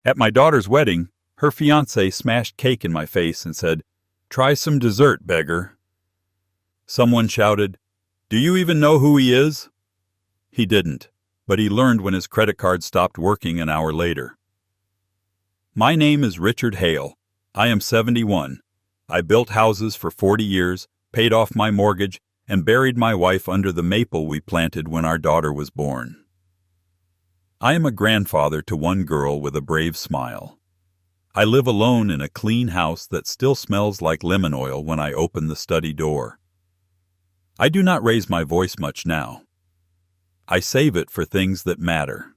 At my daughter's wedding, her fiancé smashed cake in my face and said, "Try some dessert, beggar." Someone shouted, "Do you even know who he is?" He didn't, but he learned when his credit card stopped working an hour later. My name is Richard Hale. I am 71. I built houses for 40 years, paid off my mortgage, and buried my wife under the maple we planted when our daughter was born. I am a grandfather to one girl with a brave smile. I live alone in a clean house that still smells like lemon oil when I open the study door. I do not raise my voice much now. I save it for things that matter.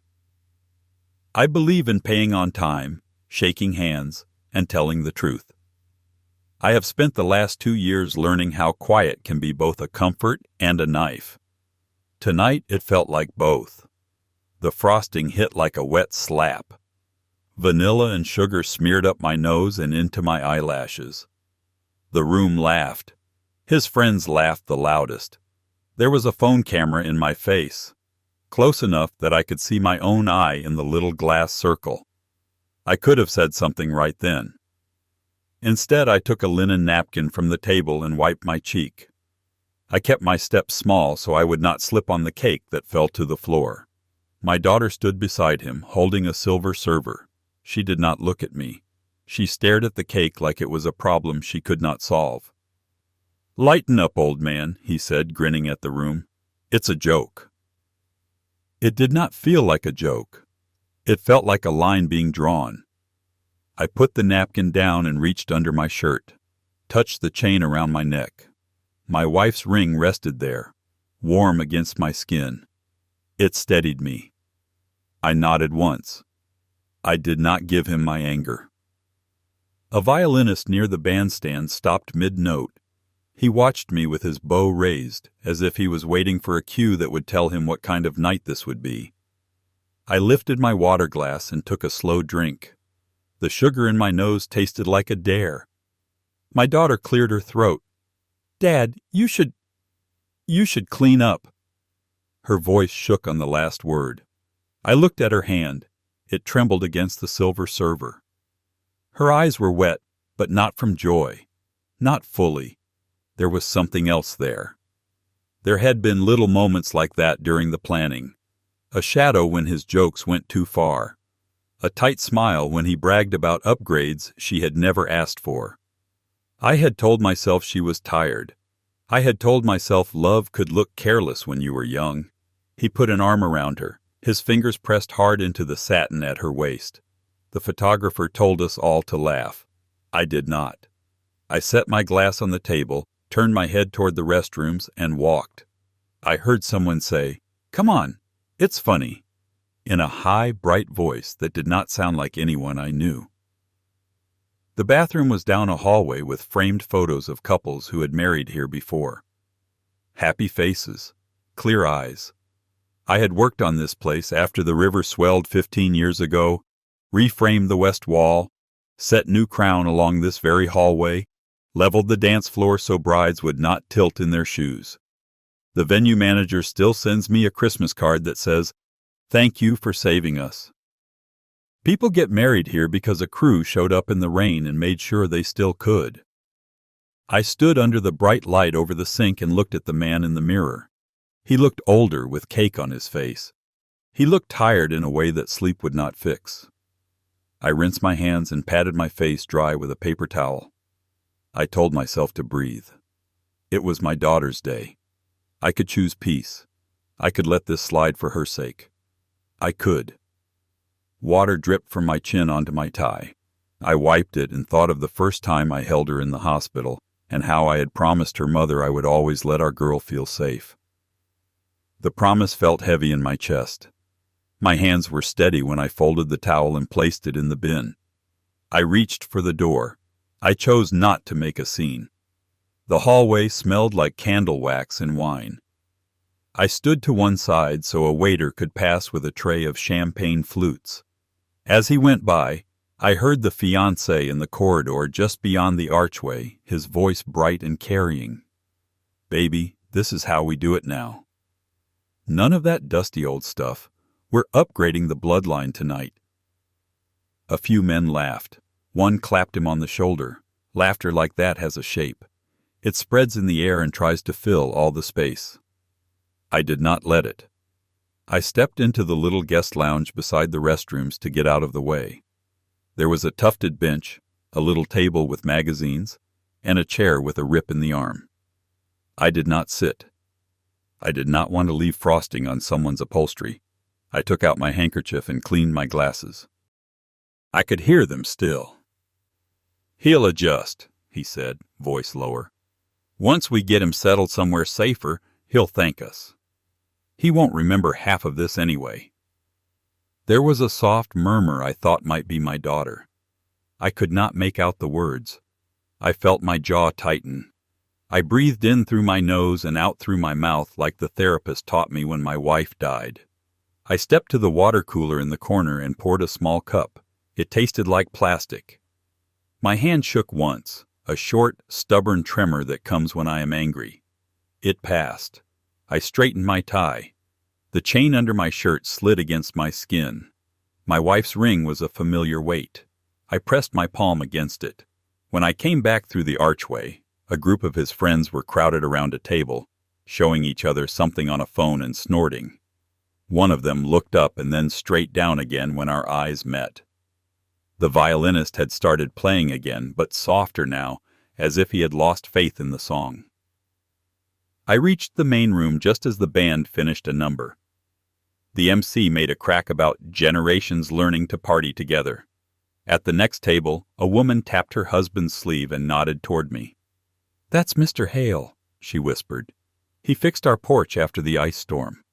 I believe in paying on time, shaking hands, and telling the truth. I have spent the last 2 years learning how quiet can be both a comfort and a knife. Tonight it felt like both. The frosting hit like a wet slap. Vanilla and sugar smeared up my nose and into my eyelashes. The room laughed. His friends laughed the loudest. There was a phone camera in my face, close enough that I could see my own eye in the little glass circle. I could have said something right then. Instead, I took a linen napkin from the table and wiped my cheek. I kept my steps small so I would not slip on the cake that fell to the floor. My daughter stood beside him, holding a silver server. She did not look at me. She stared at the cake like it was a problem she could not solve. "Lighten up, old man," he said, grinning at the room. "It's a joke." It did not feel like a joke. It felt like a line being drawn. I put the napkin down and reached under my shirt, touched the chain around my neck. My wife's ring rested there, warm against my skin. It steadied me. I nodded once. I did not give him my anger. A violinist near the bandstand stopped mid-note. He watched me with his bow raised, as if he was waiting for a cue that would tell him what kind of night this would be. I lifted my water glass and took a slow drink. The sugar in my nose tasted like a dare. My daughter cleared her throat. "Dad, you should clean up." Her voice shook on the last word. I looked at her hand. It trembled against the silver server. Her eyes were wet, but not from joy. Not fully. There was something else there. There had been little moments like that during the planning. A shadow when his jokes went too far. A tight smile when he bragged about upgrades she had never asked for. I had told myself she was tired. I had told myself love could look careless when you were young. He put an arm around her. His fingers pressed hard into the satin at her waist. The photographer told us all to laugh. I did not. I set my glass on the table, turned my head toward the restrooms, and walked. I heard someone say, "Come on, it's funny," in a high, bright voice that did not sound like anyone I knew. The bathroom was down a hallway with framed photos of couples who had married here before. Happy faces, clear eyes. I had worked on this place after the river swelled 15 years ago, reframed the west wall, set new crown along this very hallway, leveled the dance floor so brides would not tilt in their shoes. The venue manager still sends me a Christmas card that says, "Thank you for saving us." People get married here because a crew showed up in the rain and made sure they still could. I stood under the bright light over the sink and looked at the man in the mirror. He looked older with cake on his face. He looked tired in a way that sleep would not fix. I rinsed my hands and patted my face dry with a paper towel. I told myself to breathe. It was my daughter's day. I could choose peace. I could let this slide for her sake. I could. Water dripped from my chin onto my tie. I wiped it and thought of the first time I held her in the hospital and how I had promised her mother I would always let our girl feel safe. The promise felt heavy in my chest. My hands were steady when I folded the towel and placed it in the bin. I reached for the door. I chose not to make a scene. The hallway smelled like candle wax and wine. I stood to one side so a waiter could pass with a tray of champagne flutes. As he went by, I heard the fiancé in the corridor just beyond the archway, his voice bright and carrying. "Baby, this is how we do it now. None of that dusty old stuff. We're upgrading the bloodline tonight." A few men laughed. One clapped him on the shoulder. Laughter like that has a shape. It spreads in the air and tries to fill all the space. I did not let it. I stepped into the little guest lounge beside the restrooms to get out of the way. There was a tufted bench, a little table with magazines, and a chair with a rip in the arm. I did not sit. I did not want to leave frosting on someone's upholstery. I took out my handkerchief and cleaned my glasses. I could hear them still. "He'll adjust," he said, voice lower. "Once we get him settled somewhere safer, he'll thank us. He won't remember half of this anyway." There was a soft murmur I thought might be my daughter. I could not make out the words. I felt my jaw tighten. I breathed in through my nose and out through my mouth like the therapist taught me when my wife died. I stepped to the water cooler in the corner and poured a small cup. It tasted like plastic. My hand shook once, a short, stubborn tremor that comes when I am angry. It passed. I straightened my tie. The chain under my shirt slid against my skin. My wife's ring was a familiar weight. I pressed my palm against it. When I came back through the archway, a group of his friends were crowded around a table, showing each other something on a phone and snorting. One of them looked up and then straight down again when our eyes met. The violinist had started playing again, but softer now, as if he had lost faith in the song. I reached the main room just as the band finished a number. The MC made a crack about generations learning to party together. At the next table, a woman tapped her husband's sleeve and nodded toward me. "That's Mr. Hale," she whispered. "He fixed our porch after the ice storm."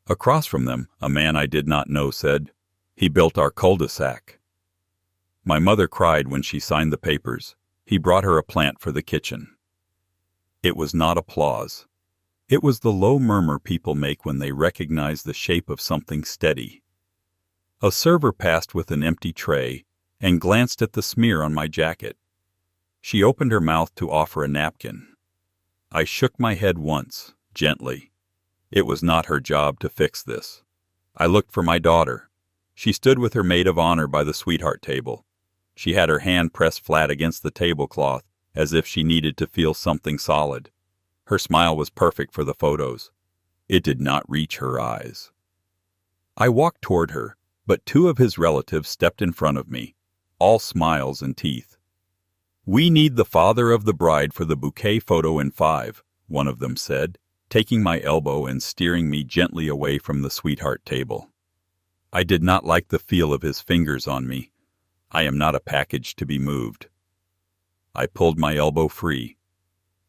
Across from them, a man I did not know said, "He built our cul-de-sac." My mother cried when she signed the papers. He brought her a plant for the kitchen. It was not applause. It was the low murmur people make when they recognize the shape of something steady. A server passed with an empty tray and glanced at the smear on my jacket. She opened her mouth to offer a napkin. I shook my head once, gently. It was not her job to fix this. I looked for my daughter. She stood with her maid of honor by the sweetheart table. She had her hand pressed flat against the tablecloth, as if she needed to feel something solid. Her smile was perfect for the photos. It did not reach her eyes. I walked toward her, but two of his relatives stepped in front of me, all smiles and teeth. "We need the father of the bride for the bouquet photo in 5, one of them said, taking my elbow and steering me gently away from the sweetheart table. I did not like the feel of his fingers on me. I am not a package to be moved. I pulled my elbow free.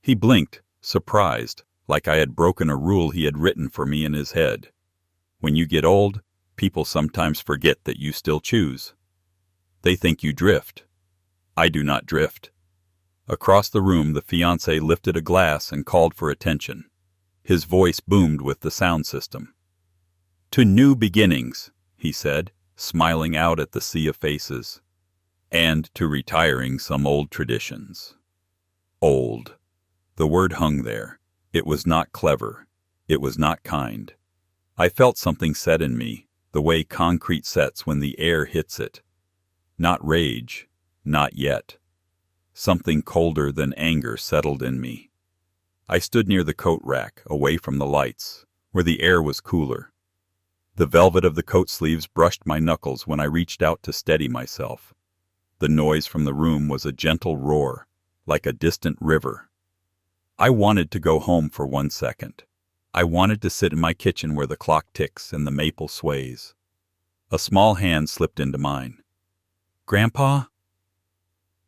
He blinked, surprised, like I had broken a rule he had written for me in his head. When you get old, people sometimes forget that you still choose. They think you drift. I do not drift. Across the room, the fiancé lifted a glass and called for attention. His voice boomed with the sound system. "To new beginnings," he said, smiling out at the sea of faces. "And to retiring some old traditions." Old. The word hung there. It was not clever. It was not kind. I felt something set in me, the way concrete sets when the air hits it. Not rage. Not yet. Something colder than anger settled in me. I stood near the coat rack, away from the lights, where the air was cooler. The velvet of the coat sleeves brushed my knuckles when I reached out to steady myself. The noise from the room was a gentle roar, like a distant river. I wanted to go home for 1 second. I wanted to sit in my kitchen where the clock ticks and the maple sways. A small hand slipped into mine. "Grandpa?"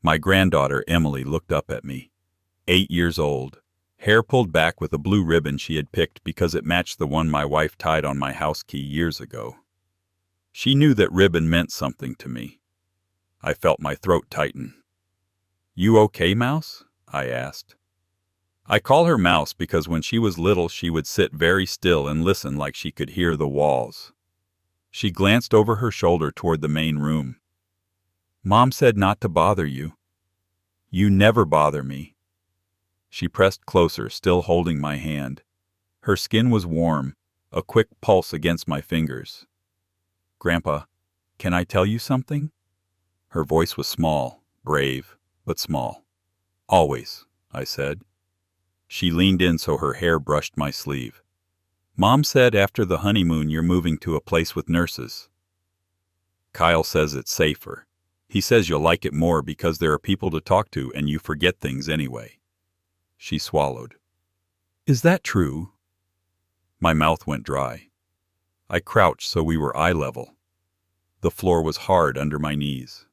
My granddaughter, Emily, looked up at me. 8 years old, hair pulled back with a blue ribbon she had picked because it matched the one my wife tied on my house key years ago. She knew that ribbon meant something to me. I felt my throat tighten. "You okay, Mouse?" I asked. I call her Mouse because when she was little she would sit very still and listen like she could hear the walls. She glanced over her shoulder toward the main room. "Mom said not to bother you." "You never bother me." She pressed closer, still holding my hand. Her skin was warm, a quick pulse against my fingers. "Grandpa, Can I tell you something? Her voice was small, brave, but small. Always, I said. She leaned in so her hair brushed my sleeve. Mom said after the honeymoon you're moving to a place with nurses. Kyle says it's safer. He says you'll like it more because there are people to talk to and you forget things anyway. She swallowed. Is that true? My mouth went dry. I crouched so we were eye level. The floor was hard under my knees.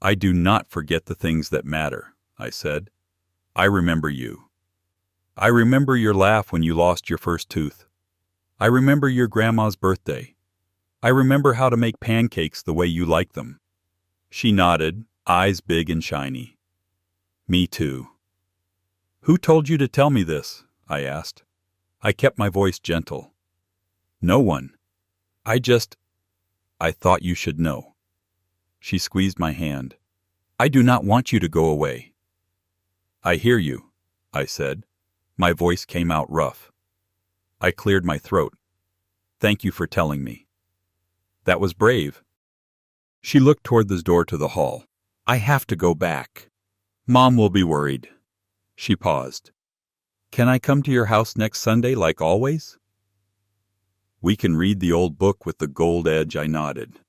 I do not forget the things that matter, I said. I remember you. I remember your laugh when you lost your first tooth. I remember your grandma's birthday. I remember how to make pancakes the way you like them. She nodded, eyes big and shiny. Me too. Who told you to tell me this? I asked. I kept my voice gentle. No one. I thought you should know. She squeezed my hand. I do not want you to go away. I hear you, I said. My voice came out rough. I cleared my throat. Thank you for telling me. That was brave. She looked toward the door to the hall. I have to go back. Mom will be worried. She paused. Can I come to your house next Sunday like always? We can read the old book with the gold edge, I nodded.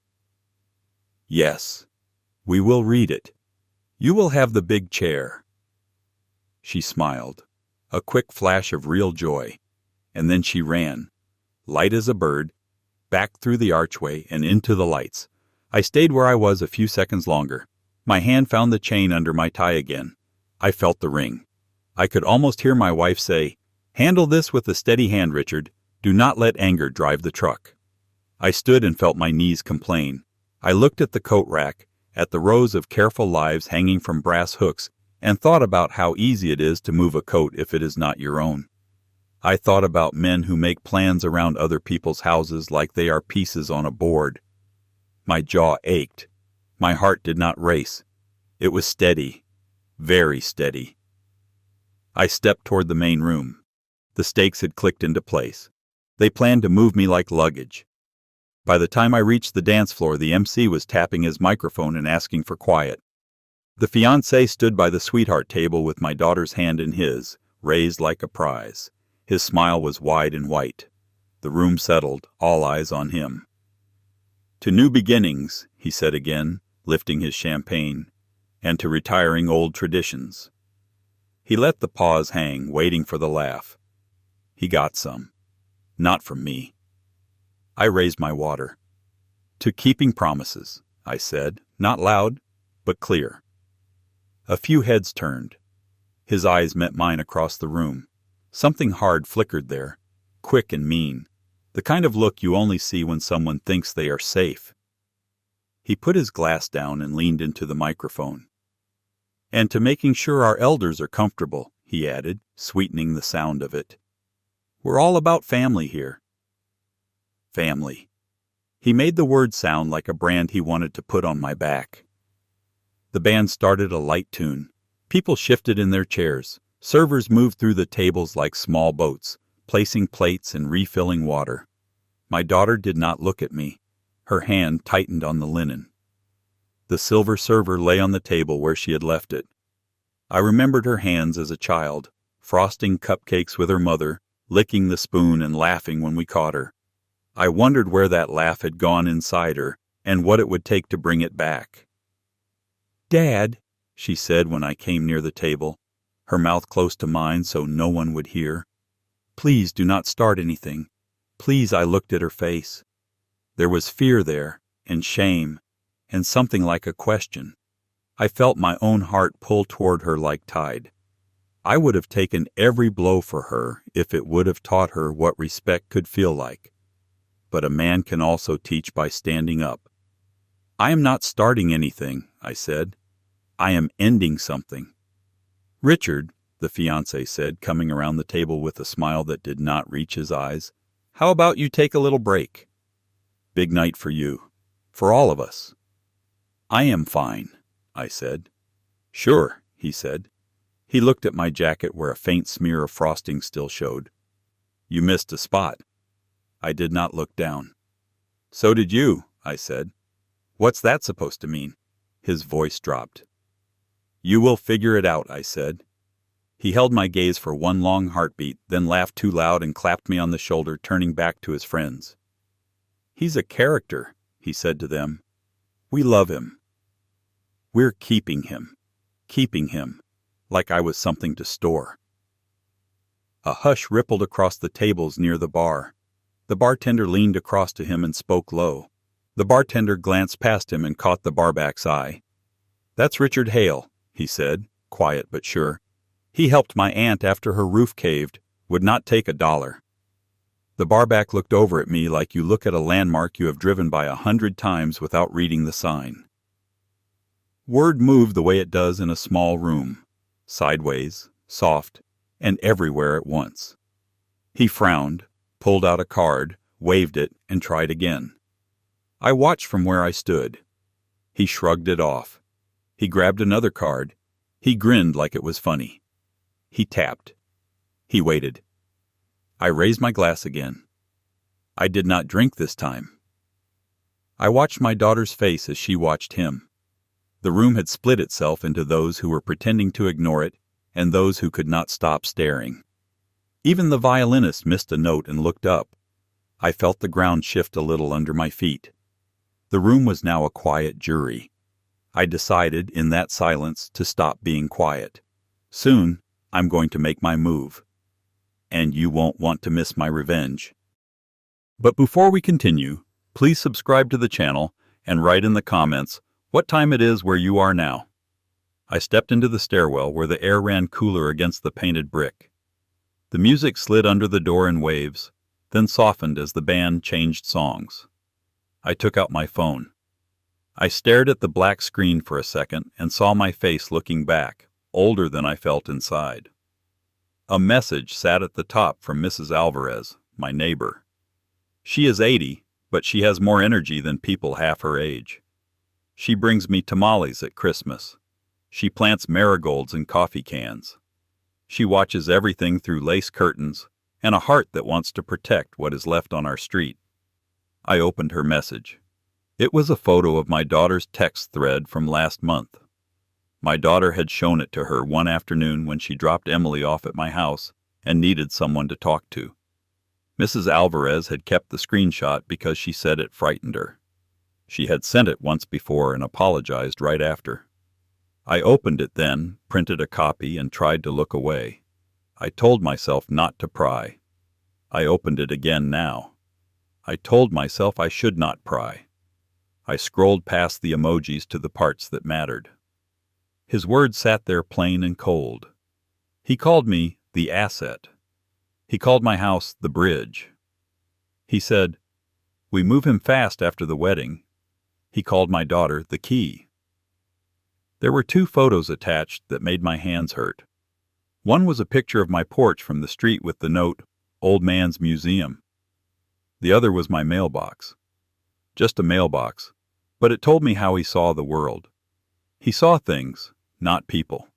Yes, we will read it. You will have the big chair. She smiled, a quick flash of real joy, and then she ran, light as a bird, back through the archway and into the lights. I stayed where I was a few seconds longer. My hand found the chain under my tie again. I felt the ring. I could almost hear my wife say, "Handle this with a steady hand, Richard. Do not let anger drive the truck." I stood and felt my knees complain. I looked at the coat rack, at the rows of careful lives hanging from brass hooks, and thought about how easy it is to move a coat if it is not your own. I thought about men who make plans around other people's houses like they are pieces on a board. My jaw ached. My heart did not race. It was steady, very steady. I stepped toward the main room. The stakes had clicked into place. They planned to move me like luggage. By the time I reached the dance floor, the MC was tapping his microphone and asking for quiet. The fiancé stood by the sweetheart table with my daughter's hand in his, raised like a prize. His smile was wide and white. The room settled, all eyes on him. To new beginnings, he said again, lifting his champagne, and to retiring old traditions. He let the pause hang, waiting for the laugh. He got some. Not from me. I raised my water. To keeping promises, I said, not loud, but clear. A few heads turned. His eyes met mine across the room. Something hard flickered there, quick and mean, the kind of look you only see when someone thinks they are safe. He put his glass down and leaned into the microphone. And to making sure our elders are comfortable, he added, sweetening the sound of it. We're all about family here. Family. He made the word sound like a brand he wanted to put on my back. The band started a light tune. People shifted in their chairs. Servers moved through the tables like small boats, placing plates and refilling water. My daughter did not look at me. Her hand tightened on the linen. The silver server lay on the table where she had left it. I remembered her hands as a child, frosting cupcakes with her mother, licking the spoon and laughing when we caught her. I wondered where that laugh had gone inside her and what it would take to bring it back. "Dad," she said when I came near the table, her mouth close to mine so no one would hear. "Please do not start anything. Please." I looked at her face. There was fear there, and shame, and something like a question. I felt my own heart pull toward her like tide. I would have taken every blow for her if it would have taught her what respect could feel like. But a man can also teach by standing up. "I am not starting anything," I said. "I am ending something." "Richard," the fiancé said, coming around the table with a smile that did not reach his eyes, "how about you take a little break? Big night for you. For all of us." "I am fine," I said. "Sure," he said. He looked at my jacket where a faint smear of frosting still showed. "You missed a spot." I did not look down. "So did you," I said. What's that supposed to mean? His voice dropped. You will figure it out, I said. He held my gaze for one long heartbeat, then laughed too loud and clapped me on the shoulder, turning back to his friends. He's a character, he said to them. We love him. We're keeping him, like I was something to store. A hush rippled across the tables near the bar. The bartender leaned across to him and spoke low. The bartender glanced past him and caught the barback's eye. That's Richard Hale, he said, quiet but sure. He helped my aunt after her roof caved, would not take $1. The barback looked over at me like you look at a landmark you have driven by 100 times without reading the sign. Word moved the way it does in a small room, sideways, soft, and everywhere at once. He frowned, pulled out a card, waved it, and tried again. I watched from where I stood. He shrugged it off. He grabbed another card. He grinned like it was funny. He tapped. He waited. I raised my glass again. I did not drink this time. I watched my daughter's face as she watched him. The room had split itself into those who were pretending to ignore it and those who could not stop staring. Even the violinist missed a note and looked up. I felt the ground shift a little under my feet. The room was now a quiet jury. I decided, in that silence, to stop being quiet. Soon, I'm going to make my move. And you won't want to miss my revenge. But before we continue, please subscribe to the channel and write in the comments what time it is where you are now. I stepped into the stairwell where the air ran cooler against the painted brick. The music slid under the door in waves, then softened as the band changed songs. I took out my phone. I stared at the black screen for a second and saw my face looking back, older than I felt inside. A message sat at the top from Mrs. Alvarez, my neighbor. She is 80, but she has more energy than people half her age. She brings me tamales at Christmas. She plants marigolds in coffee cans. She watches everything through lace curtains and a heart that wants to protect what is left on our street. I opened her message. It was a photo of my daughter's text thread from last month. My daughter had shown it to her one afternoon when she dropped Emily off at my house and needed someone to talk to. Mrs. Alvarez had kept the screenshot because she said it frightened her. She had sent it once before and apologized right after. I opened it then, printed a copy, and tried to look away. I told myself not to pry. I opened it again now. I told myself I should not pry. I scrolled past the emojis to the parts that mattered. His words sat there plain and cold. He called me the asset. He called my house the bridge. He said, "We move him fast after the wedding." He called my daughter the key. There were 2 photos attached that made my hands hurt. One was a picture of my porch from the street with the note, "Old Man's Museum." The other was my mailbox. Just a mailbox, but it told me how he saw the world. He saw things, not people.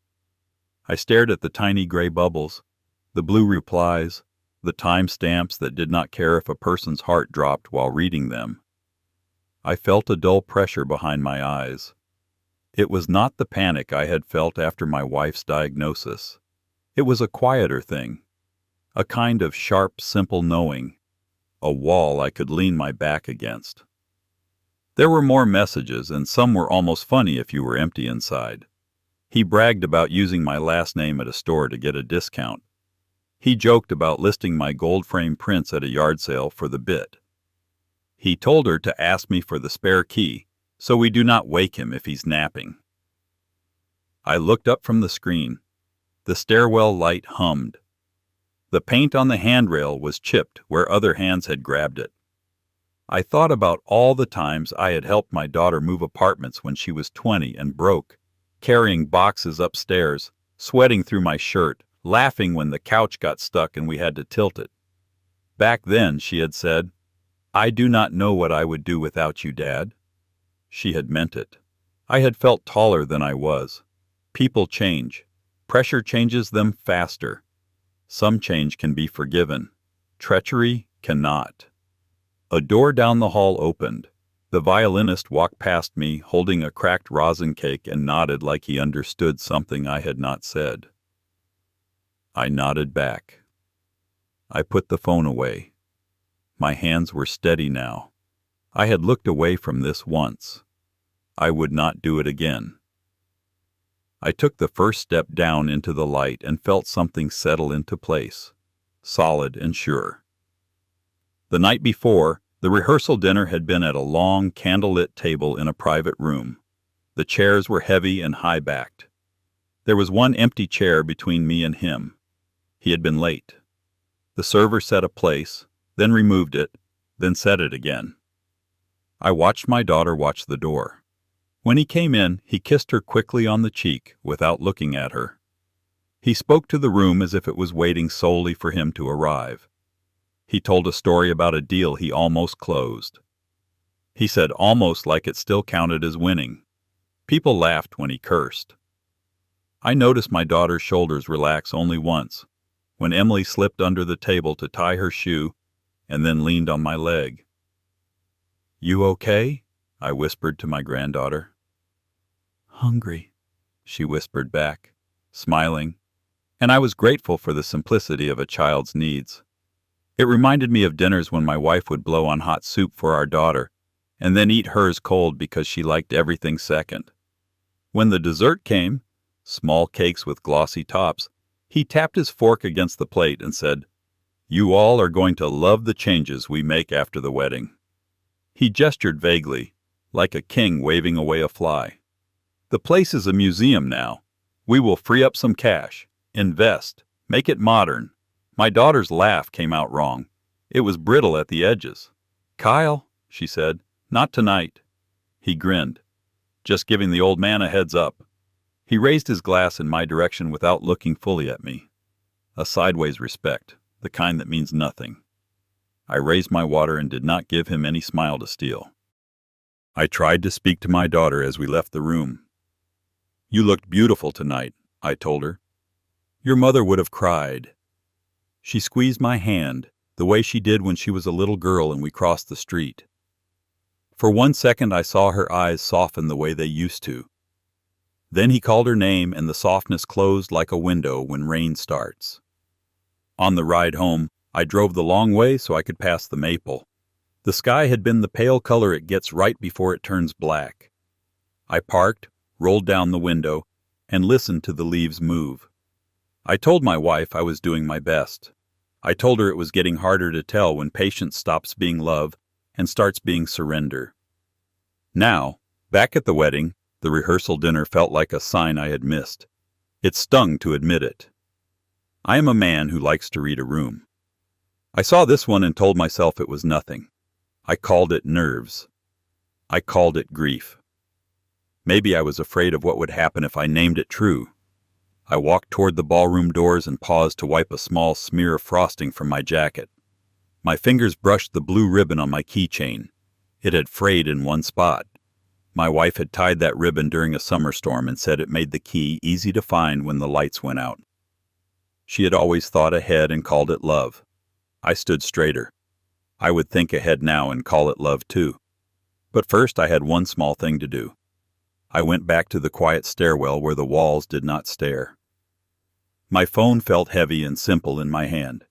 I stared at the tiny gray bubbles, the blue replies, the time stamps that did not care if a person's heart dropped while reading them. I felt a dull pressure behind my eyes. It was not the panic I had felt after my wife's diagnosis. It was a quieter thing, a kind of sharp, simple knowing, a wall I could lean my back against. There were more messages, and some were almost funny if you were empty inside. He bragged about using my last name at a store to get a discount. He joked about listing my gold-frame prints at a yard sale for the bit. He told her to ask me for the spare key, so we do not wake him if he's napping. I looked up from the screen. The stairwell light hummed. The paint on the handrail was chipped where other hands had grabbed it. I thought about all the times I had helped my daughter move apartments when she was 20 and broke, carrying boxes upstairs, sweating through my shirt, laughing when the couch got stuck and we had to tilt it. Back then, she had said, "I do not know what I would do without you, Dad." She had meant it. I had felt taller than I was. People change. Pressure changes them faster. Some change can be forgiven. Treachery cannot. A door down the hall opened. The violinist walked past me, holding a cracked rosin cake, and nodded like he understood something I had not said. I nodded back. I put the phone away. My hands were steady now. I had looked away from this once. I would not do it again. I took the first step down into the light and felt something settle into place, solid and sure. The night before, the rehearsal dinner had been at a long, candlelit table in a private room. The chairs were heavy and high-backed. There was one empty chair between me and him. He had been late. The server set a place, then removed it, then set it again. I watched my daughter watch the door. When he came in, he kissed her quickly on the cheek without looking at her. He spoke to the room as if it was waiting solely for him to arrive. He told a story about a deal he almost closed. He said almost like it still counted as winning. People laughed when he cursed. I noticed my daughter's shoulders relax only once, when Emily slipped under the table to tie her shoe and then leaned on my leg. "You okay?" I whispered to my granddaughter. "Hungry," she whispered back, smiling, and I was grateful for the simplicity of a child's needs. It reminded me of dinners when my wife would blow on hot soup for our daughter, and then eat hers cold because she liked everything second. When the dessert came, small cakes with glossy tops, he tapped his fork against the plate and said, "You all are going to love the changes we make after the wedding." He gestured vaguely, like a king waving away a fly. "The place is a museum now. We will free up some cash, invest, make it modern." My daughter's laugh came out wrong. It was brittle at the edges. "Kyle," she said, "not tonight." He grinned, just giving the old man a heads up. He raised his glass in my direction without looking fully at me. A sideways respect, the kind that means nothing. I raised my water and did not give him any smile to steal. I tried to speak to my daughter as we left the room. "You looked beautiful tonight," I told her. "Your mother would have cried." She squeezed my hand, the way she did when she was a little girl and we crossed the street. For 1 second I saw her eyes soften the way they used to. Then he called her name and the softness closed like a window when rain starts. On the ride home, I drove the long way so I could pass the maple. The sky had been the pale color it gets right before it turns black. I parked, rolled down the window, and listened to the leaves move. I told my wife I was doing my best. I told her it was getting harder to tell when patience stops being love and starts being surrender. Now, back at the wedding, the rehearsal dinner felt like a sign I had missed. It stung to admit it. I am a man who likes to read a room. I saw this one and told myself it was nothing. I called it nerves. I called it grief. Maybe I was afraid of what would happen if I named it true. I walked toward the ballroom doors and paused to wipe a small smear of frosting from my jacket. My fingers brushed the blue ribbon on my keychain. It had frayed in one spot. My wife had tied that ribbon during a summer storm and said it made the key easy to find when the lights went out. She had always thought ahead and called it love. I stood straighter. I would think ahead now and call it love too. But first I had one small thing to do. I went back to the quiet stairwell where the walls did not stare. My phone felt heavy and simple in my hand.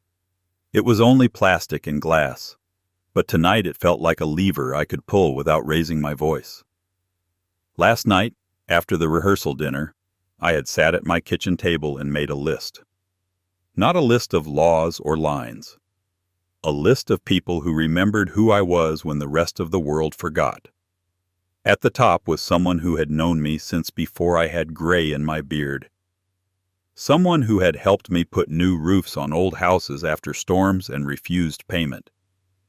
It was only plastic and glass, but tonight it felt like a lever I could pull without raising my voice. Last night, after the rehearsal dinner, I had sat at my kitchen table and made a list. Not a list of laws or lines. A list of people who remembered who I was when the rest of the world forgot. At the top was someone who had known me since before I had gray in my beard. Someone who had helped me put new roofs on old houses after storms and refused payment.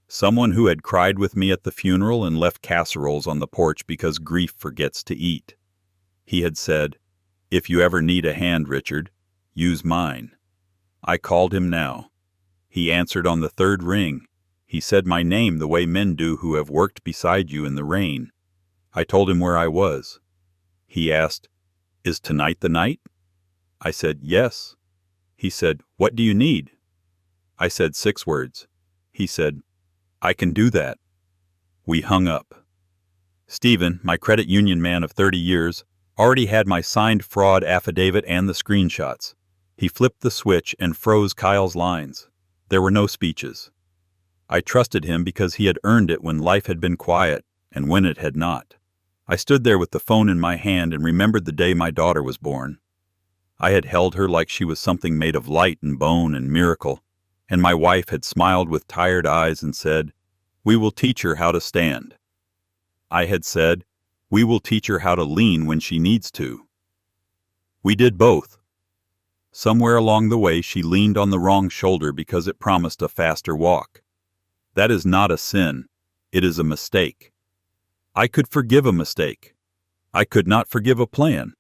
Someone who had cried with me at the funeral and left casseroles on the porch because grief forgets to eat. He had said, "If you ever need a hand, Richard, use mine." I called him now. He answered on the third ring. He said my name the way men do who have worked beside you in the rain. I told him where I was. He asked, "Is tonight the night?" I said, "Yes." He said, "What do you need?" I said 6 words. He said, "I can do that." We hung up. Stephen, my credit union man of 30 years, already had my signed fraud affidavit and the screenshots. He flipped the switch and froze Kyle's lines. There were no speeches. I trusted him because he had earned it when life had been quiet and when it had not. I stood there with the phone in my hand and remembered the day my daughter was born. I had held her like she was something made of light and bone and miracle, and my wife had smiled with tired eyes and said, "We will teach her how to stand." I had said, "We will teach her how to lean when she needs to." We did both. Somewhere along the way she leaned on the wrong shoulder because it promised a faster walk. That is not a sin. It is a mistake. I could forgive a mistake. I could not forgive a plan.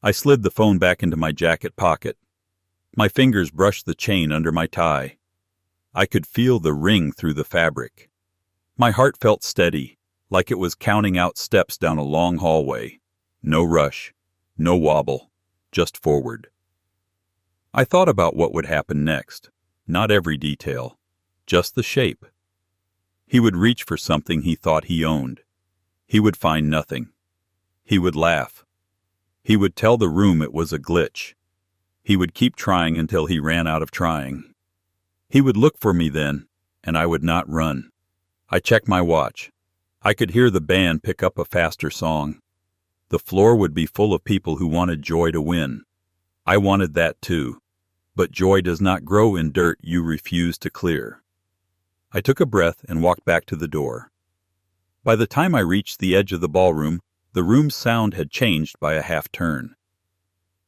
I slid the phone back into my jacket pocket. My fingers brushed the chain under my tie. I could feel the ring through the fabric. My heart felt steady, like it was counting out steps down a long hallway. No rush, no wobble, just forward. I thought about what would happen next. Not every detail, just the shape. He would reach for something he thought he owned. He would find nothing. He would laugh. He would tell the room it was a glitch. He would keep trying until he ran out of trying. He would look for me then, and I would not run. I checked my watch. I could hear the band pick up a faster song. The floor would be full of people who wanted joy to win. I wanted that too. But joy does not grow in dirt you refuse to clear. I took a breath and walked back to the door. By the time I reached the edge of the ballroom, the room's sound had changed by a half turn.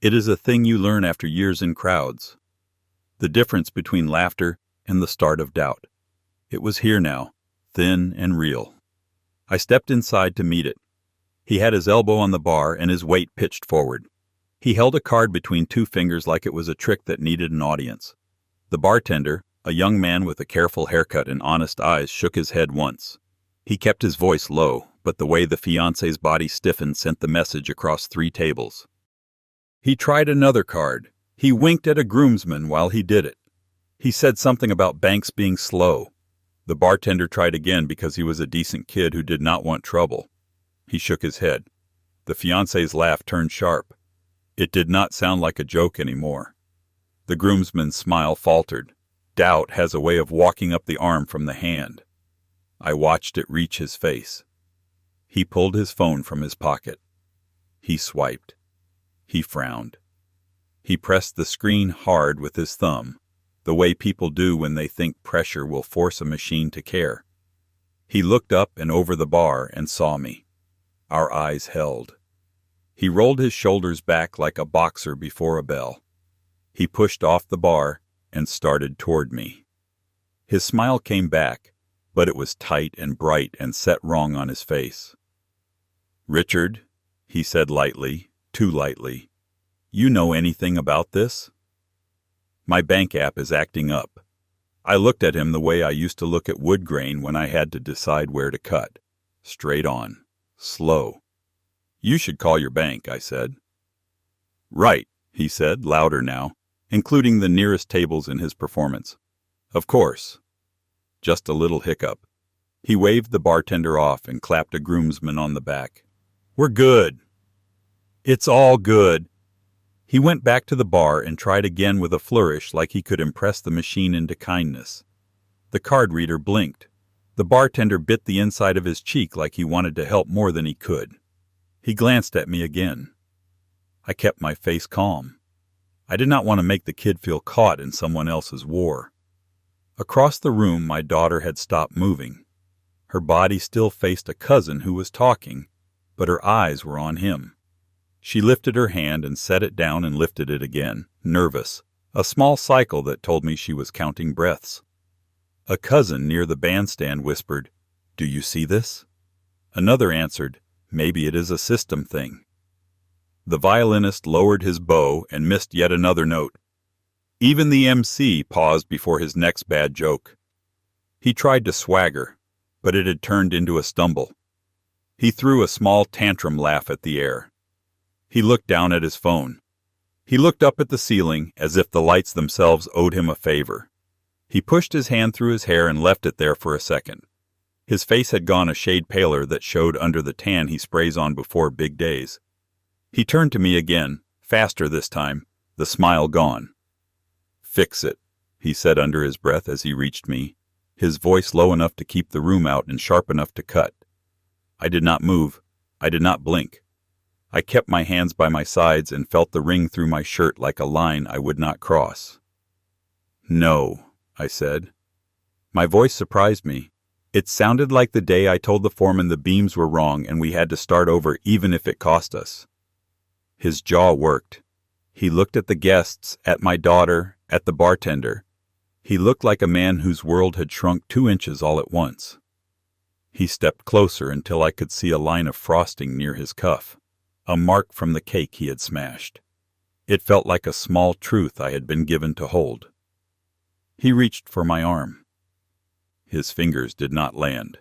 It is a thing you learn after years in crowds. The difference between laughter and the start of doubt. It was here now, thin and real. I stepped inside to meet it. He had his elbow on the bar and his weight pitched forward. He held a card between two fingers like it was a trick that needed an audience. The bartender, a young man with a careful haircut and honest eyes, shook his head once. He kept his voice low, but the way the fiancé's body stiffened sent the message across 3 tables. He tried another card. He winked at a groomsman while he did it. He said something about banks being slow. The bartender tried again because he was a decent kid who did not want trouble. He shook his head. The fiancé's laugh turned sharp. It did not sound like a joke anymore. The groomsman's smile faltered. Doubt has a way of walking up the arm from the hand. I watched it reach his face. He pulled his phone from his pocket. He swiped. He frowned. He pressed the screen hard with his thumb, the way people do when they think pressure will force a machine to care. He looked up and over the bar and saw me. Our eyes held. He rolled his shoulders back like a boxer before a bell. He pushed off the bar and started toward me. His smile came back, but it was tight and bright and set wrong on his face. "Richard," he said lightly, too lightly, "you know anything about this?" My bank app is acting up. I looked at him the way I used to look at wood grain when I had to decide where to cut. Straight on. Slow. "You should call your bank," I said. "Right," he said, louder now, including the nearest tables in his performance. "Of course." Just a little hiccup. He waved the bartender off and clapped a groomsman on the back. "We're good." "It's all good." He went back to the bar and tried again with a flourish like he could impress the machine into kindness. The card reader blinked. The bartender bit the inside of his cheek like he wanted to help more than he could. He glanced at me again. I kept my face calm. I did not want to make the kid feel caught in someone else's war. Across the room, my daughter had stopped moving. Her body still faced a cousin who was talking, but her eyes were on him. She lifted her hand and set it down and lifted it again, nervous, a small cycle that told me she was counting breaths. A cousin near the bandstand whispered, "Do you see this?" Another answered, "Maybe it is a system thing." The violinist lowered his bow and missed yet another note. Even the MC paused before his next bad joke. He tried to swagger, but it had turned into a stumble. He threw a small tantrum laugh at the air. He looked down at his phone. He looked up at the ceiling as if the lights themselves owed him a favor. He pushed his hand through his hair and left it there for a second. His face had gone a shade paler that showed under the tan he sprays on before big days. He turned to me again, faster this time, the smile gone. "Fix it," he said under his breath as he reached me, his voice low enough to keep the room out and sharp enough to cut. I did not move. I did not blink. I kept my hands by my sides and felt the ring through my shirt like a line I would not cross. "No," I said. My voice surprised me. It sounded like the day I told the foreman the beams were wrong and we had to start over even if it cost us. His jaw worked. He looked at the guests, at my daughter, at the bartender. He looked like a man whose world had shrunk 2 inches all at once. He stepped closer until I could see a line of frosting near his cuff, a mark from the cake he had smashed. It felt like a small truth I had been given to hold. He reached for my arm. His fingers did not land.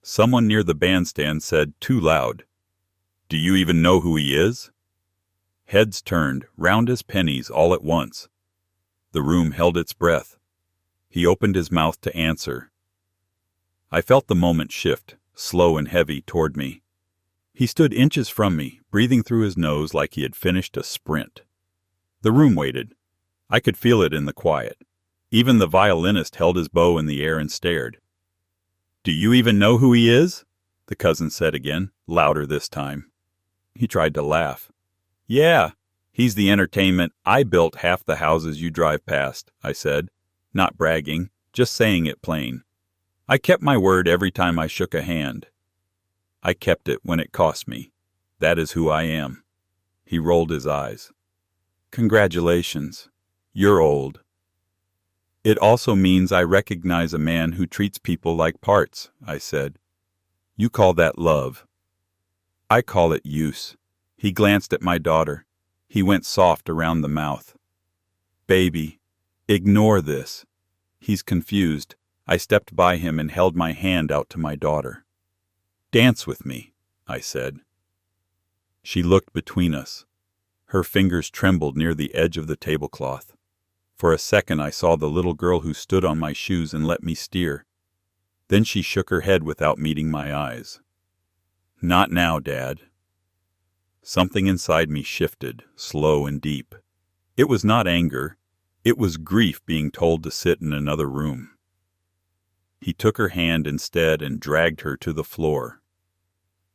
Someone near the bandstand said, too loud, "Do you even know who he is?" Heads turned, round as pennies, all at once. The room held its breath. He opened his mouth to answer. I felt the moment shift, slow and heavy, toward me. He stood inches from me, breathing through his nose like he had finished a sprint. The room waited. I could feel it in the quiet. Even the violinist held his bow in the air and stared. "Do you even know who he is?" the cousin said again, louder this time. He tried to laugh. "Yeah, he's the entertainment. I built half the houses you drive past," I said, not bragging, just saying it plain. I kept my word every time I shook a hand. I kept it when it cost me. That is who I am. He rolled his eyes. "Congratulations. You're old." "It also means I recognize a man who treats people like parts," I said. "You call that love. I call it use." He glanced at my daughter. He went soft around the mouth. "Baby, ignore this." He's confused. I stepped by him and held my hand out to my daughter. "Dance with me," I said. She looked between us. Her fingers trembled near the edge of the tablecloth. For a second I saw the little girl who stood on my shoes and let me steer. Then she shook her head without meeting my eyes. "Not now, Dad." Something inside me shifted, slow and deep. It was not anger. It was grief being told to sit in another room. He took her hand instead and dragged her to the floor.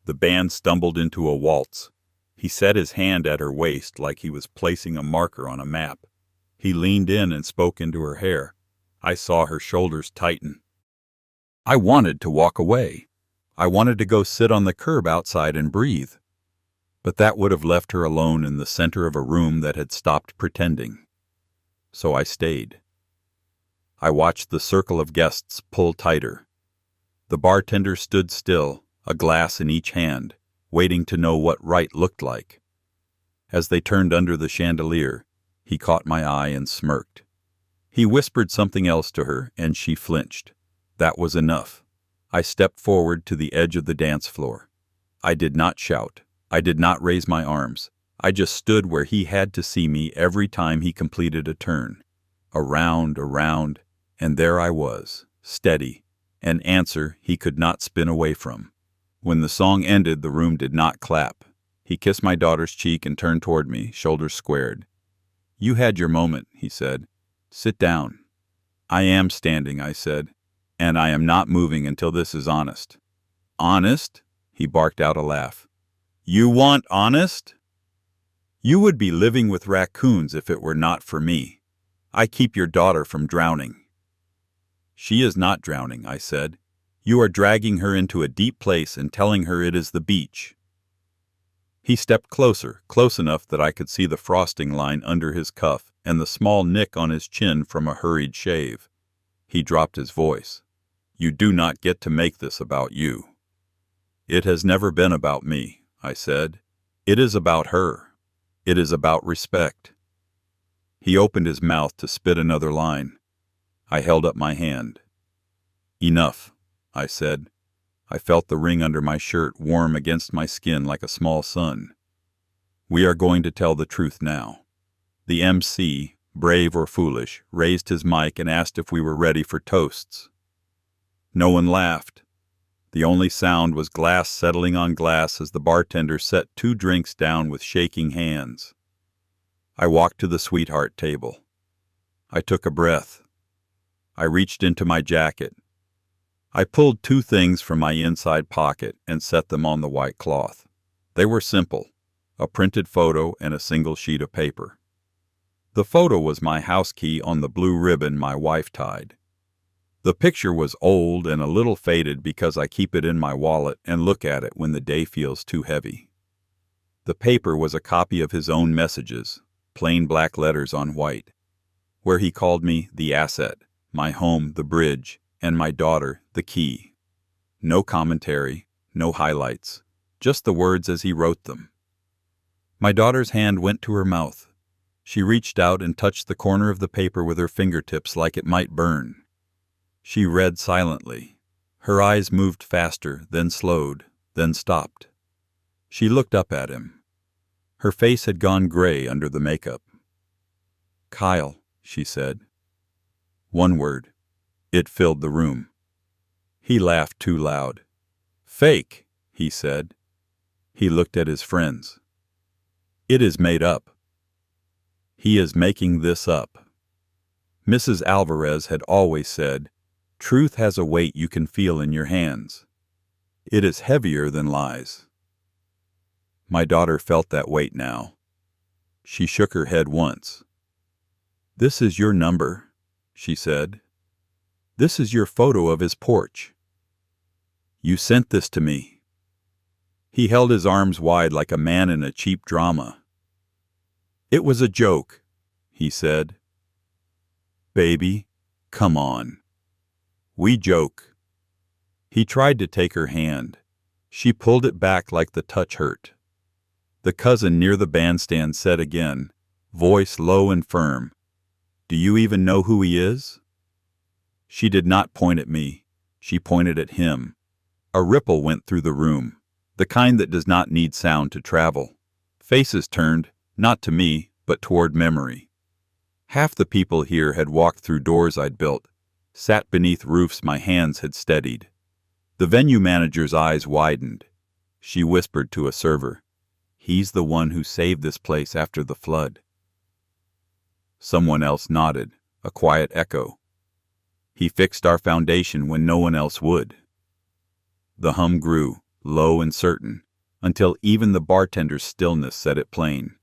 The band stumbled into a waltz. He set his hand at her waist like he was placing a marker on a map. He leaned in and spoke into her hair. I saw her shoulders tighten. I wanted to walk away. I wanted to go sit on the curb outside and breathe. But that would have left her alone in the center of a room that had stopped pretending. So I stayed. I watched the circle of guests pull tighter. The bartender stood still, a glass in each hand, waiting to know what right looked like. As they turned under the chandelier, he caught my eye and smirked. He whispered something else to her, and she flinched. That was enough. I stepped forward to the edge of the dance floor. I did not shout. I did not raise my arms. I just stood where he had to see me every time he completed a turn. Around, and there I was, steady, an answer he could not spin away from. When the song ended, the room did not clap. He kissed my daughter's cheek and turned toward me, shoulders squared. "You had your moment," he said. "Sit down." "I am standing," I said, "and I am not moving until this is honest." "Honest?" He barked out a laugh. "You want honest? You would be living with raccoons if it were not for me. I keep your daughter from drowning." "She is not drowning," I said. "You are dragging her into a deep place and telling her it is the beach." He stepped closer, close enough that I could see the frosting line under his cuff and the small nick on his chin from a hurried shave. He dropped his voice. "You do not get to make this about you." "It has never been about me," I said. "It is about her. It is about respect." He opened his mouth to spit another line. I held up my hand. "Enough," I said. I felt the ring under my shirt warm against my skin like a small sun. "We are going to tell the truth now." The MC, brave or foolish, raised his mic and asked if we were ready for toasts. No one laughed. The only sound was glass settling on glass as the bartender set 2 drinks down with shaking hands. I walked to the sweetheart table. I took a breath. I reached into my jacket. I pulled 2 things from my inside pocket and set them on the white cloth. They were simple, a printed photo and a single sheet of paper. The photo was my house key on the blue ribbon my wife tied. The picture was old and a little faded because I keep it in my wallet and look at it when the day feels too heavy. The paper was a copy of his own messages, plain black letters on white, where he called me the asset, my home the bridge, and my daughter the key. No commentary, no highlights, just the words as he wrote them. My daughter's hand went to her mouth. She reached out and touched the corner of the paper with her fingertips like it might burn. She read silently. Her eyes moved faster, then slowed, then stopped. She looked up at him. Her face had gone gray under the makeup. "Kyle," she said. One word. It filled the room. He laughed too loud. "Fake," he said. He looked at his friends. "It is made up. He is making this up." Mrs. Alvarez had always said, "Truth has a weight you can feel in your hands. It is heavier than lies." My daughter felt that weight now. She shook her head once. "This is your number," she said. "This is your photo of his porch. You sent this to me." He held his arms wide like a man in a cheap drama. "It was a joke," he said. "Baby, come on. We joke." He tried to take her hand. She pulled it back like the touch hurt. The cousin near the bandstand said again, voice low and firm, "Do you even know who he is?" She did not point at me. She pointed at him. A ripple went through the room, the kind that does not need sound to travel. Faces turned, not to me, but toward memory. Half the people here had walked through doors I'd built, sat beneath roofs my hands had steadied. The venue manager's eyes widened. She whispered to a server, "He's the one who saved this place after the flood." Someone else nodded, a quiet echo. "He fixed our foundation when no one else would." The hum grew, low and certain, until even the bartender's stillness said it plain.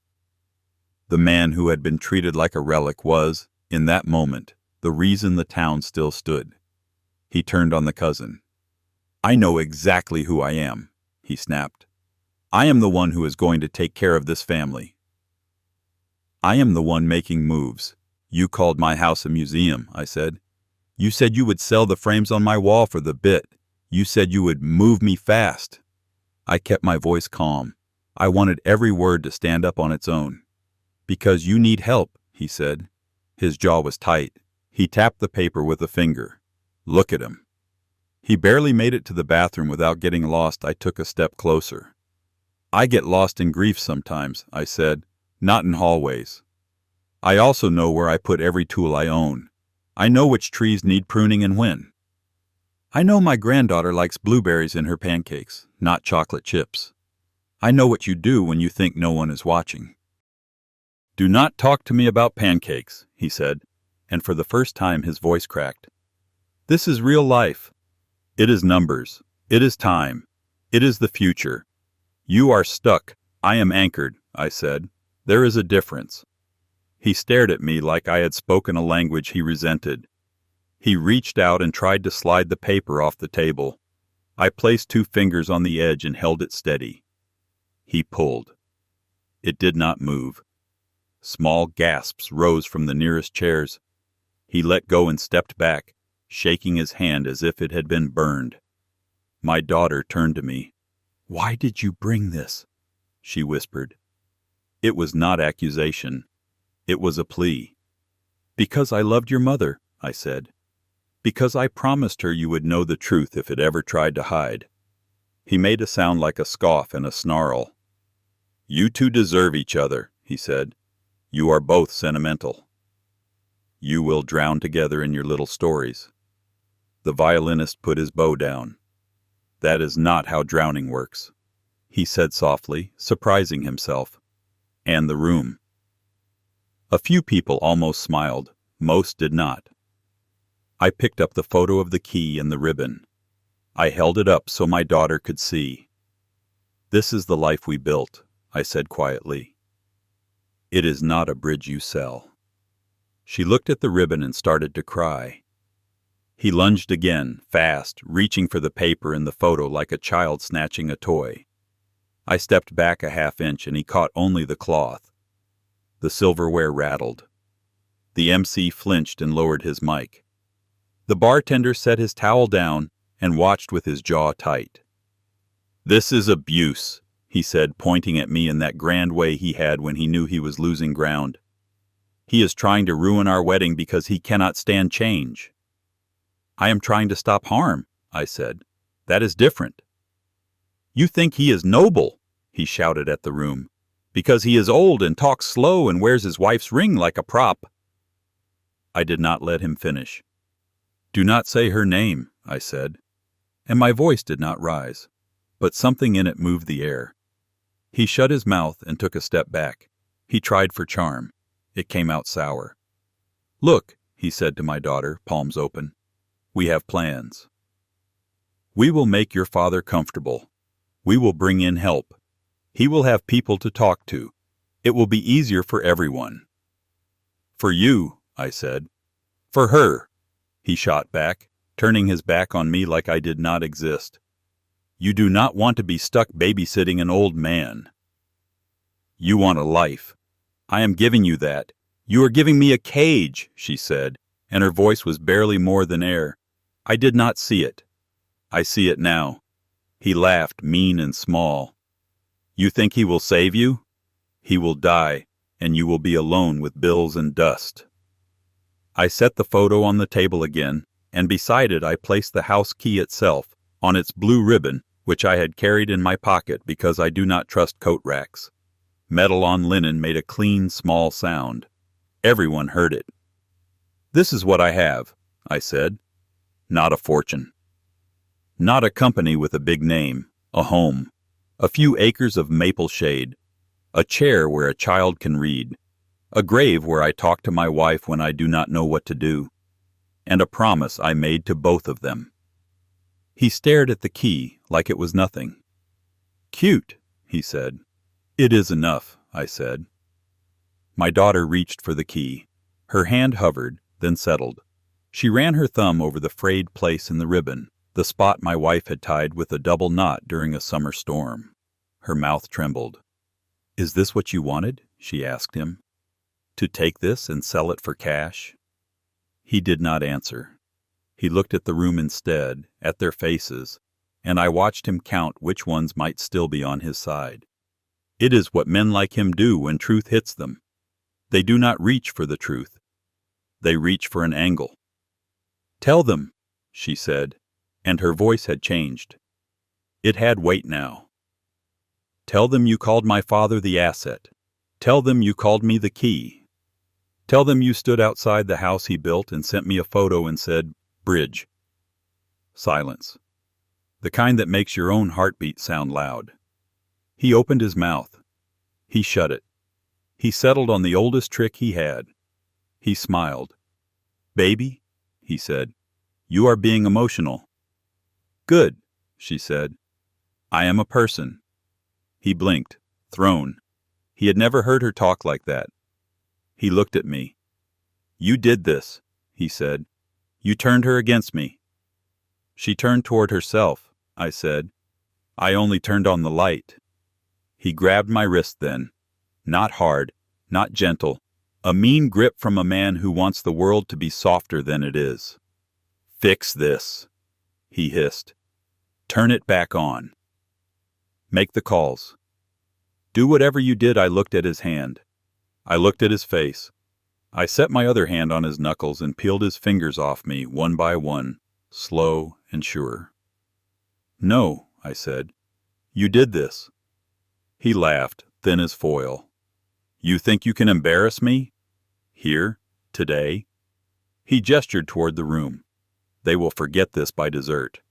The man who had been treated like a relic was, in that moment, the reason the town still stood. He turned on the cousin. "I know exactly who I am," he snapped. "I am the one who is going to take care of this family. I am the one making moves. You called my house a museum," I said. "You said you would sell the frames on my wall for the bit. You said you would move me fast." I kept my voice calm. I wanted every word to stand up on its own. "Because you need help," he said. His jaw was tight. He tapped the paper with a finger. "Look at him." He barely made it to the bathroom without getting lost. I took a step closer. "I get lost in grief sometimes," I said, "not in hallways. I also know where I put every tool I own. I know which trees need pruning and when. I know my granddaughter likes blueberries in her pancakes, not chocolate chips. I know what you do when you think no one is watching." "Do not talk to me about pancakes," he said, and for the first time his voice cracked. "This is real life. It is numbers. It is time. It is the future. You are stuck. I am anchored," I said. "There is a difference." He stared at me like I had spoken a language he resented. He reached out and tried to slide the paper off the table. I placed 2 fingers on the edge and held it steady. He pulled. It did not move. Small gasps rose from the nearest chairs. He let go and stepped back, shaking his hand as if it had been burned. My daughter turned to me. "Why did you bring this?" she whispered. It was not accusation. It was a plea. "Because I loved your mother," I said. "Because I promised her you would know the truth if it ever tried to hide." He made a sound like a scoff and a snarl. "You two deserve each other," he said. "You are both sentimental. You will drown together in your little stories." The violinist put his bow down. That is not how drowning works, he said softly, surprising himself. And the room. A few people almost smiled. Most did not. I picked up the photo of the key and the ribbon. I held it up so my daughter could see. This is the life we built, I said quietly. It is not a bridge you sell. She looked at the ribbon and started to cry. He lunged again, fast, reaching for the paper and the photo like a child snatching a toy. I stepped back a half-inch and he caught only the cloth. The silverware rattled. The MC flinched and lowered his mic. The bartender set his towel down and watched with his jaw tight. "This is abuse," he said, pointing at me in that grand way he had when he knew he was losing ground. "He is trying to ruin our wedding because he cannot stand change." "I am trying to stop harm," I said. "That is different." "You think he is noble," he shouted at the room, "because he is old and talks slow and wears his wife's ring like a prop." I did not let him finish. "Do not say her name," I said, and my voice did not rise, but something in it moved the air. He shut his mouth and took a step back. He tried for charm. It came out sour. "Look," he said to my daughter, palms open, "we have plans. We will make your father comfortable. We will bring in help. He will have people to talk to. It will be easier for everyone." "For you," I said. "For her," he shot back, turning his back on me like I did not exist. "You do not want to be stuck babysitting an old man. You want a life. I am giving you that. You are giving me a cage," she said, and her voice was barely more than air. I did not see it. I see it now. He laughed, mean and small. "You think he will save you? He will die, and you will be alone with bills and dust." I set the photo on the table again, and beside it I placed the house key itself, on its blue ribbon, which I had carried in my pocket because I do not trust coat racks. Metal on linen made a clean, small sound. Everyone heard it. "This is what I have," I said. "Not a fortune. Not a company with a big name, a home, a few acres of maple shade, a chair where a child can read, a grave where I talk to my wife when I do not know what to do, and a promise I made to both of them." He stared at the key like it was nothing. "Cute," he said. "It is enough," I said. My daughter reached for the key. Her hand hovered, then settled. She ran her thumb over the frayed place in the ribbon, the spot my wife had tied with a double knot during a summer storm. Her mouth trembled. "Is this what you wanted?" she asked him. "To take this and sell it for cash?" He did not answer. He looked at the room instead, at their faces, and I watched him count which ones might still be on his side. It is what men like him do when truth hits them. They do not reach for the truth. They reach for an angle. "Tell them," she said, and her voice had changed. It had weight now. "Tell them you called my father the asset. Tell them you called me the key. Tell them you stood outside the house he built and sent me a photo and said, 'Bridge.'" Silence. The kind that makes your own heartbeat sound loud. He opened his mouth. He shut it. He settled on the oldest trick he had. He smiled. "Baby," he said, "you are being emotional." "Good," she said. "I am a person." He blinked, thrown. He had never heard her talk like that. He looked at me. "You did this," he said. "You turned her against me." "She turned toward herself," I said. "I only turned on the light." He grabbed my wrist then. Not hard, not gentle. A mean grip from a man who wants the world to be softer than it is. "Fix this," he hissed. "Turn it back on. Make the calls. Do whatever you did." I looked at his hand. I looked at his face. I set my other hand on his knuckles and peeled his fingers off me one by one, slow and sure. "No," I said. "You did this." He laughed, thin as foil. "You think you can embarrass me? Here? Today?" He gestured toward the room. "They will forget this by dessert."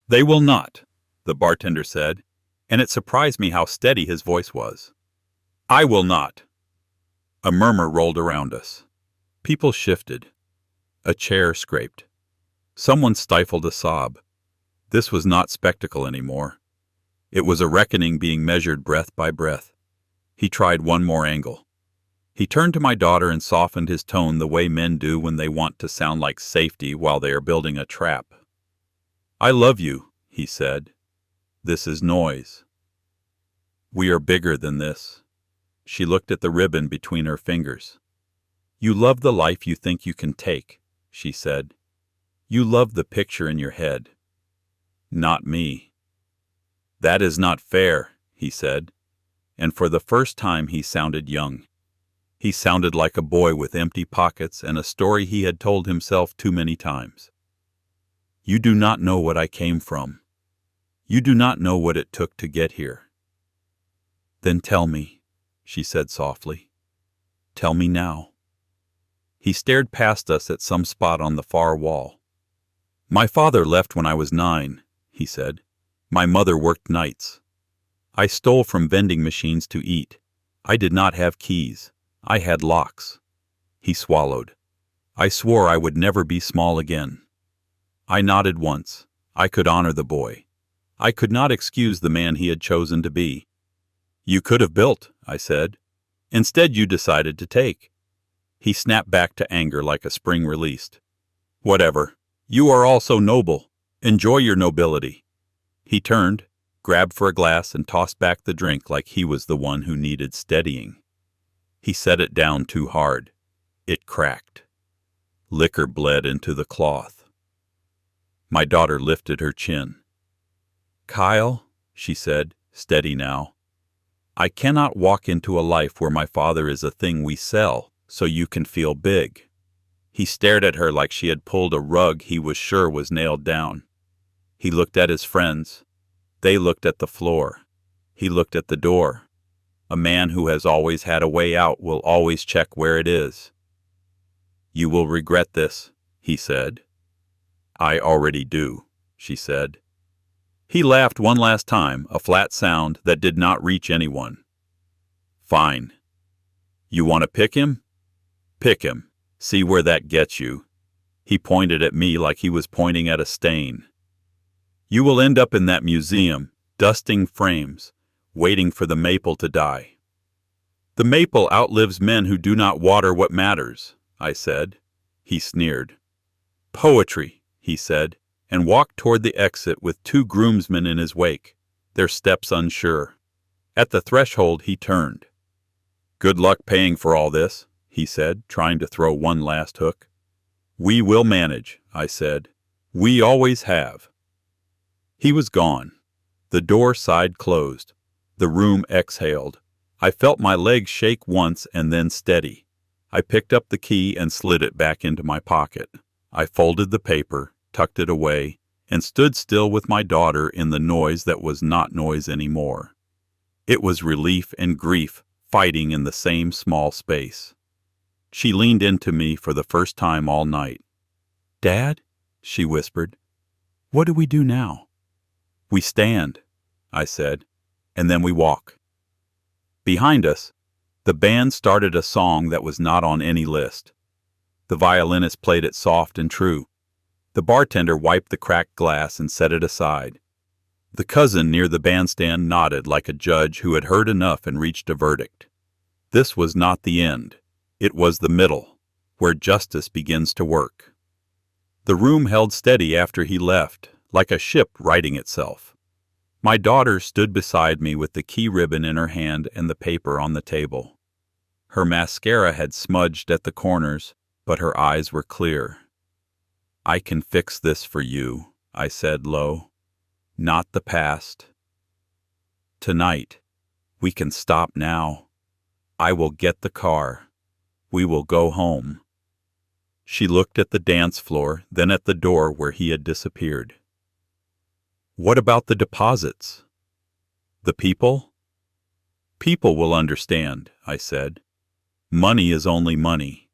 They will not, the bartender said, and it surprised me how steady his voice was. I will not. A murmur rolled around us. People shifted. A chair scraped. Someone stifled a sob. This was not spectacle anymore. It was a reckoning being measured breath by breath. He tried one more angle. He turned to my daughter and softened his tone the way men do when they want to sound like safety while they are building a trap. I love you, he said. This is noise. We are bigger than this. She looked at the ribbon between her fingers. You love the life you think you can take, she said. You love the picture in your head. Not me. That is not fair, he said, and for the first time he sounded young. He sounded like a boy with empty pockets and a story he had told himself too many times. You do not know what I came from. You do not know what it took to get here. Then tell me, she said softly. Tell me now. He stared past us at some spot on the far wall. My father left when I was 9, he said. My mother worked nights. I stole from vending machines to eat. I did not have keys. I had locks. He swallowed. I swore I would never be small again. I nodded once. I could honor the boy. I could not excuse the man he had chosen to be. You could have built, I said. Instead you decided to take. He snapped back to anger like a spring released. Whatever. You are all so noble. Enjoy your nobility. He turned, grabbed for a glass and tossed back the drink like he was the one who needed steadying. He set it down too hard. It cracked. Liquor bled into the cloth. My daughter lifted her chin. Kyle, she said, steady now, I cannot walk into a life where my father is a thing we sell so you can feel big. He stared at her like she had pulled a rug he was sure was nailed down. He looked at his friends. They looked at the floor. He looked at the door. A man who has always had a way out will always check where it is. You will regret this, he said. I already do, she said. He laughed one last time, a flat sound that did not reach anyone. Fine. You want to pick him? Pick him. See where that gets you. He pointed at me like he was pointing at a stain. You will end up in that museum, dusting frames, waiting for the maple to die. The maple outlives men who do not water what matters, I said. He sneered. Poetry, he said, and walked toward the exit with 2 groomsmen in his wake, their steps unsure. At the threshold he turned. Good luck paying for all this, he said, trying to throw one last hook. We will manage, I said. We always have. He was gone. The door side closed. The room exhaled. I felt my legs shake once and then steady. I picked up the key and slid it back into my pocket. I folded the paper, tucked it away, and stood still with my daughter in the noise that was not noise anymore. It was relief and grief fighting in the same small space. She leaned into me for the first time all night. Dad, she whispered, what do we do now? We stand, I said, and then we walk. Behind us, the band started a song that was not on any list. The violinist played it soft and true. The bartender wiped the cracked glass and set it aside. The cousin near the bandstand nodded like a judge who had heard enough and reached a verdict. This was not the end. It was the middle, where justice begins to work. The room held steady after he left, like a ship righting itself. My daughter stood beside me with the key ribbon in her hand and the paper on the table. Her mascara had smudged at the corners, but her eyes were clear. I can fix this for you, I said low. Not the past. Tonight. We can stop now. I will get the car. We will go home. She looked at the dance floor, then at the door where he had disappeared. What about the deposits? The people? People will understand, I said. Money is only money.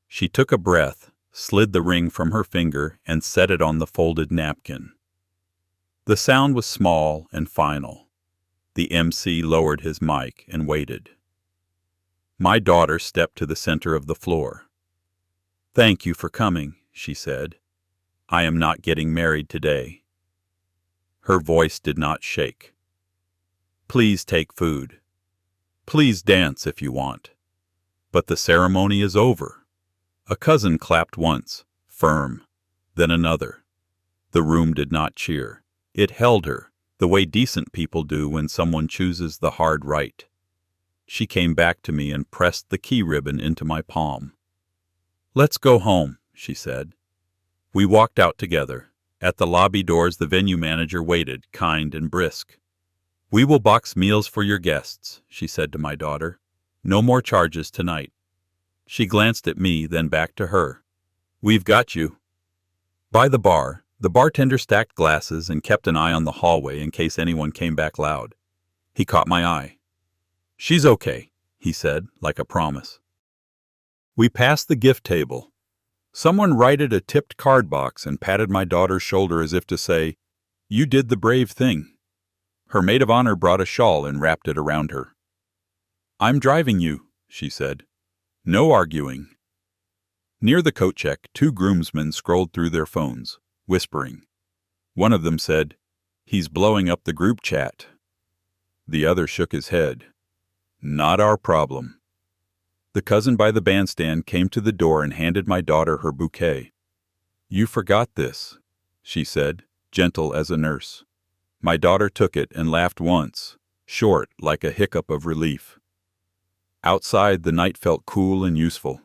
She took a breath, slid the ring from her finger, and set it on the folded napkin. The sound was small and final. The MC lowered his mic and waited. My daughter stepped to the center of the floor. "Thank you for coming," she said. "I am not getting married today." Her voice did not shake. "Please take food. Please dance if you want. But the ceremony is over." A cousin clapped once, firm, then another. The room did not cheer. It held her, the way decent people do when someone chooses the hard right. She came back to me and pressed the key ribbon into my palm. "Let's go home," she said. We walked out together. At the lobby doors, the venue manager waited, kind and brisk. "We will box meals for your guests," she said to my daughter. "No more charges tonight." She glanced at me, then back to her. "We've got you." By the bar, the bartender stacked glasses and kept an eye on the hallway in case anyone came back loud. He caught my eye. "She's okay," he said, like a promise. We passed the gift table. Someone righted a tipped card box and patted my daughter's shoulder as if to say, "You did the brave thing." Her maid of honor brought a shawl and wrapped it around her. "I'm driving you," she said. "No arguing." Near the coat check, 2 groomsmen scrolled through their phones, whispering. One of them said, "He's blowing up the group chat." The other shook his head. "Not our problem." The cousin by the bandstand came to the door and handed my daughter her bouquet. "You forgot this," she said, gentle as a nurse. My daughter took it and laughed once, short like a hiccup of relief. Outside, the night felt cool and useful.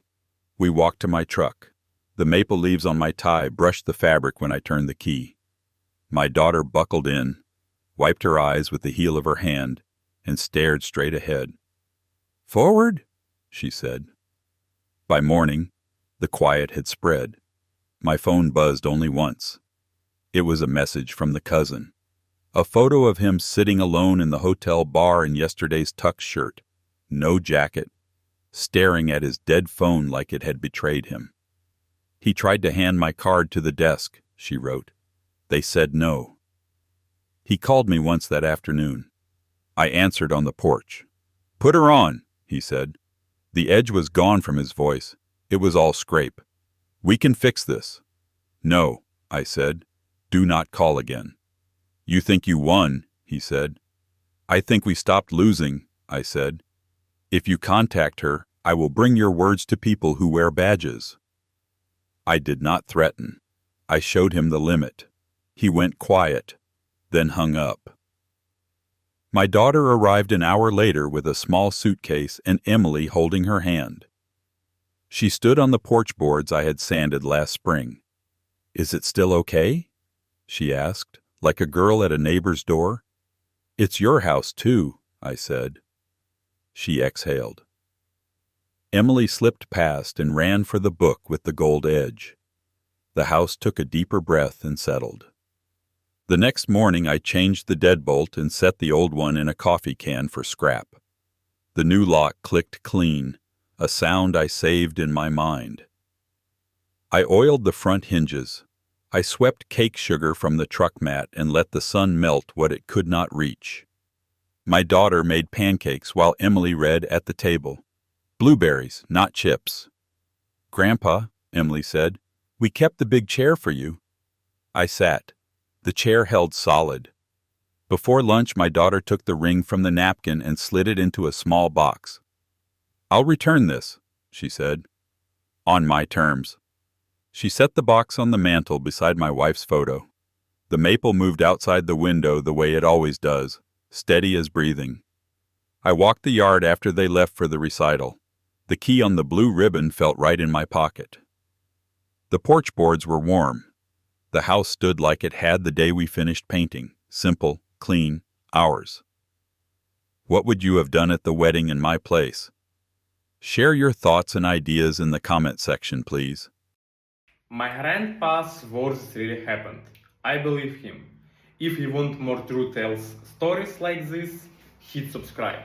We walked to my truck. The maple leaves on my tie brushed the fabric when I turned the key. My daughter buckled in, wiped her eyes with the heel of her hand, and stared straight ahead. "Forward," she said. By morning, the quiet had spread. My phone buzzed only once. It was a message from the cousin. A photo of him sitting alone in the hotel bar in yesterday's tux shirt, no jacket, staring at his dead phone like it had betrayed him. "He tried to hand my card to the desk," she wrote. "They said no." He called me once that afternoon. I answered on the porch. "Put her on," he said. The edge was gone from his voice. It was all scrape. "We can fix this." "No," I said. "Do not call again." "You think you won," he said. "I think we stopped losing," I said. "If you contact her, I will bring your words to people who wear badges." I did not threaten. I showed him the limit. He went quiet, then hung up. My daughter arrived an hour later with a small suitcase and Emily holding her hand. She stood on the porch boards I had sanded last spring. "Is it still okay?" she asked, like a girl at a neighbor's door. "It's your house, too," I said. She exhaled. Emily slipped past and ran for the book with the gold edge. The house took a deeper breath and settled. The next morning I changed the deadbolt and set the old one in a coffee can for scrap. The new lock clicked clean, a sound I saved in my mind. I oiled the front hinges. I swept cake sugar from the truck mat and let the sun melt what it could not reach. My daughter made pancakes while Emily read at the table. "Blueberries, not chips." "Grandpa," Emily said, "we kept the big chair for you." I sat. The chair held solid. Before lunch, my daughter took the ring from the napkin and slid it into a small box. "I'll return this," she said. "On my terms." She set the box on the mantel beside my wife's photo. The maple moved outside the window the way it always does, steady as breathing. I walked the yard after they left for the recital. The key on the blue ribbon felt right in my pocket. The porch boards were warm. The house stood like it had the day we finished painting, simple, clean, ours. What would you have done at the wedding in my place? Share your thoughts and ideas in the comment section, please. My grandpa's words really happened. I believe him. If you want more true tales stories like this, hit subscribe.